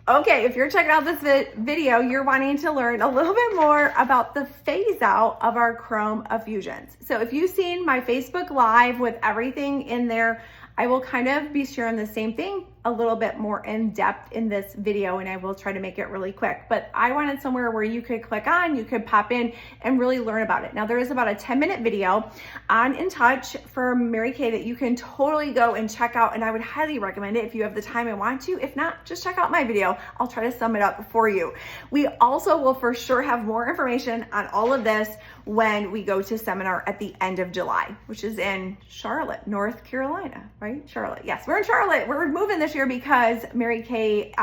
Okay, if you're checking out this video, you're wanting to learn a little bit more about the phase out of our Chromafusions. So if you've seen my Facebook Live with everything in there, I will kind of be sharing the same thing a little bit more in depth in this video, and I will try to make it really quick. But I wanted somewhere where you could click on, you could pop in and really learn about it. Now there is about a 10-minute video on In Touch for Mary Kay that you can totally go and check out, and I would highly recommend it if you have the time and want to. If not, just check out my video. I'll try to sum it up for you. We also will for sure have more information on all of this when we go to seminar at the end of July, which is in Charlotte, North Carolina, right? Charlotte, yes, we're in Charlotte. We're moving this year because Mary Kay,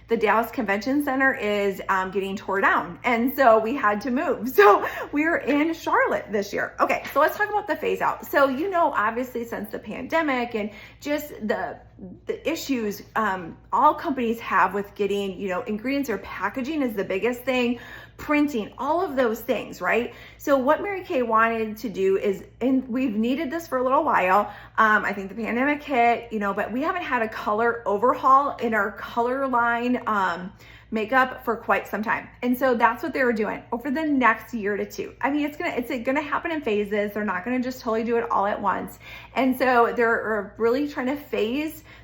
the Dallas Convention Center is getting tore down. And so we had to move. So we're in Charlotte this year. Okay, so let's talk about the phase out. So, you know, obviously since the pandemic and just the issues all companies have with getting, you know, ingredients or packaging is the biggest thing, printing, all of those things, right? So what Mary Kay wanted to do is, and we've needed this for a little while. I think the pandemic hit, you know, but we haven't had a color overhaul in our color line makeup for quite some time. And so that's what they were doing over the next year to two. I mean, it's gonna happen in phases. They're not gonna just totally do it all at once. And so they're really trying to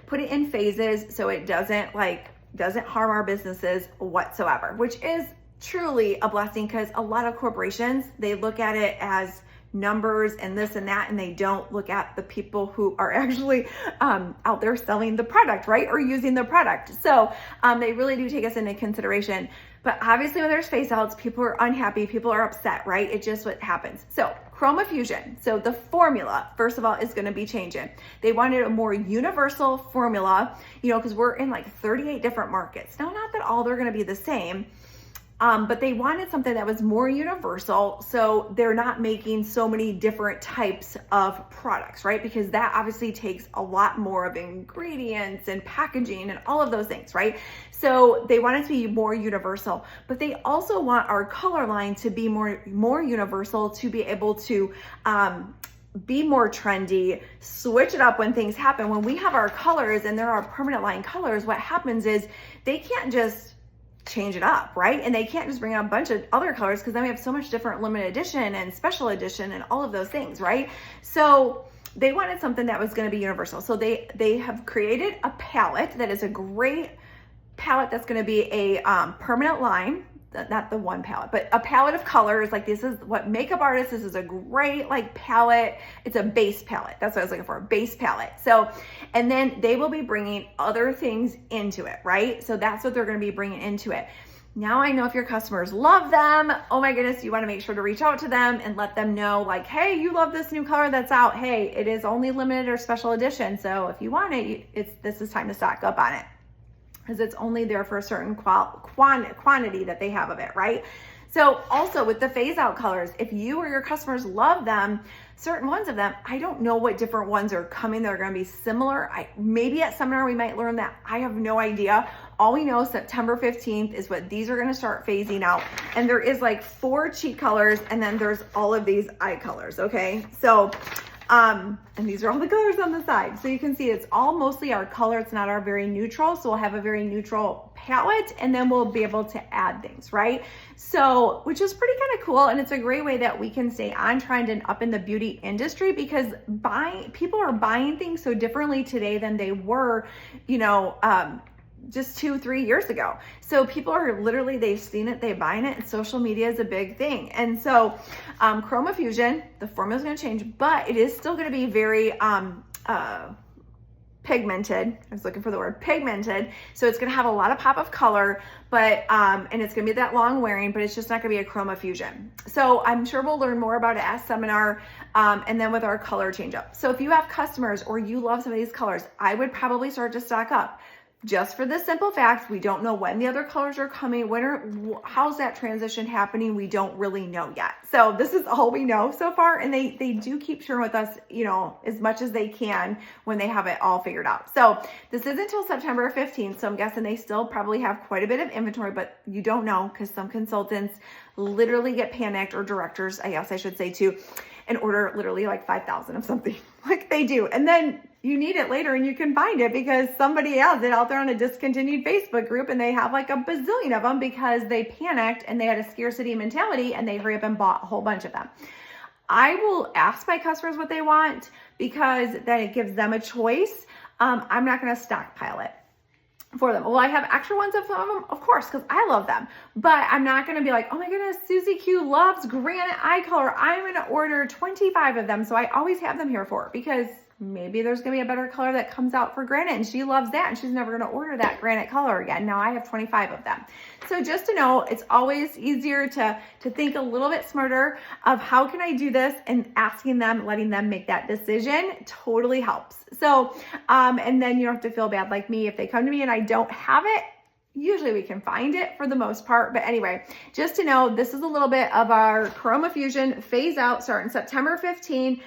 put it in phases so it doesn't harm our businesses whatsoever, which is truly a blessing, because a lot of corporations, they look at it as numbers and this and that, and they don't look at the people who are actually out there selling the product, right? Or using the product. So they really do take us into consideration. But obviously when there's phase outs, people are unhappy, people are upset, right? It's just what happens. So Chromafusion, so the formula, first of all, is gonna be changing. They wanted a more universal formula, you know, because we're in like 38 different markets. Now, not that all they're gonna be the same, but they wanted something that was more universal, so they're not making so many different types of products, right? Because that obviously takes a lot more of ingredients and packaging and all of those things, right? So they want it to be more universal, but they also want our color line to be more universal, to be able to be more trendy, switch it up when things happen. When we have our colors and there are permanent line colors, what happens is they can't just change it up, right? And they can't just bring out a bunch of other colors, because then we have so much different limited edition and special edition and all of those things, right? So they wanted something that was going to be universal. So they have created a palette that is a great palette that's going to be a permanent line, not the one palette, but a palette of colors. Like, this is what makeup artists, this is a great like palette. It's a base palette. That's what I was looking for, a base palette. So, and then they will be bringing other things into it, right? So that's what they're going to be bringing into it. Now I know if your customers love them, oh my goodness, you want to make sure to reach out to them and let them know, like, hey, you love this new color that's out. Hey, it is only limited or special edition. So if you want it, this is time to stock up on it, because it's only there for a certain quantity that they have of it, right? So also with the phase out colors, if you or your customers love them, certain ones of them, I don't know what different ones are coming that are gonna be similar. Maybe at seminar we might learn that. I have no idea. All we know, September 15th is what these are gonna start phasing out. And there is like 4 cheek colors, and then there's all of these eye colors, okay? So, and these are all the colors on the side. So you can see it's all mostly our color. It's not our very neutral. So we'll have a very neutral palette, and then we'll be able to add things, right? So, which is pretty kind of cool. And it's a great way that we can stay on trend and up in the beauty industry, because people are buying things so differently today than they were, you know, just 2-3 years ago. So people are literally, they've seen it, they're buying it, and social media is a big thing. And so Chromafusion, the formula is going to change, but it is still going to be very pigmented. I was looking for the word pigmented. So it's going to have a lot of pop of color, but and it's going to be that long wearing, but it's just not going to be a Chromafusion. So I'm sure we'll learn more about it at seminar, and then with our color change up. So if you have customers or you love some of these colors, I would probably start to stock up. Just for the simple fact, we don't know when the other colors are coming, how's that transition happening, we don't really know yet. So this is all we know so far, and they do keep sharing with us, you know, as much as they can when they have it all figured out. So this is until September 15th, so I'm guessing they still probably have quite a bit of inventory, but you don't know, because some consultants literally get panicked, or directors, I guess I should say too, and order literally like 5,000 of something, like they do. And then you need it later and you can find it because somebody has it out there on a discontinued Facebook group and they have like a bazillion of them because they panicked and they had a scarcity mentality and they hurry up and bought a whole bunch of them. I will ask my customers what they want because then it gives them a choice. I'm not going to stockpile it for them. Well, I have extra ones of them, of course, because I love them, but I'm not going to be like, oh my goodness, Susie Q loves granite eye color. I'm going to order 25 of them. So I always have them here for her because maybe there's going to be a better color that comes out for granite and she loves that and she's never going to order that granite color again. Now I have 25 of them. So just to know, it's always easier to think a little bit smarter of how can I do this, and asking them, letting them make that decision totally helps. So, and then you don't have to feel bad like me if they come to me and I don't have it. Usually we can find it for the most part. But anyway, just to know, this is a little bit of our Chromafusion phase out starting September 15.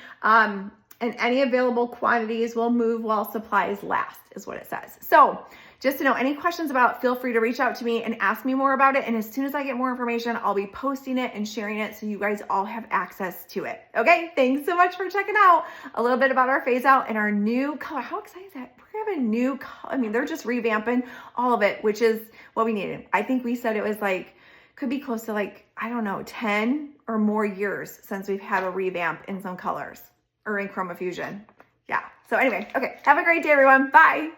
And any available quantities will move while supplies last, is what it says. So just to know, any questions about it, feel free to reach out to me and ask me more about it. And as soon as I get more information, I'll be posting it and sharing it so you guys all have access to it. Okay, thanks so much for checking out a little bit about our phase out and our new color. How exciting is that? We're gonna have a new color. I mean, they're just revamping all of it, which is what we needed. I think we said it was like, could be close to like, I don't know, 10 or more years since we've had a revamp in some colors. Or in Chromafusion. Yeah. So anyway, okay. Have a great day, everyone. Bye.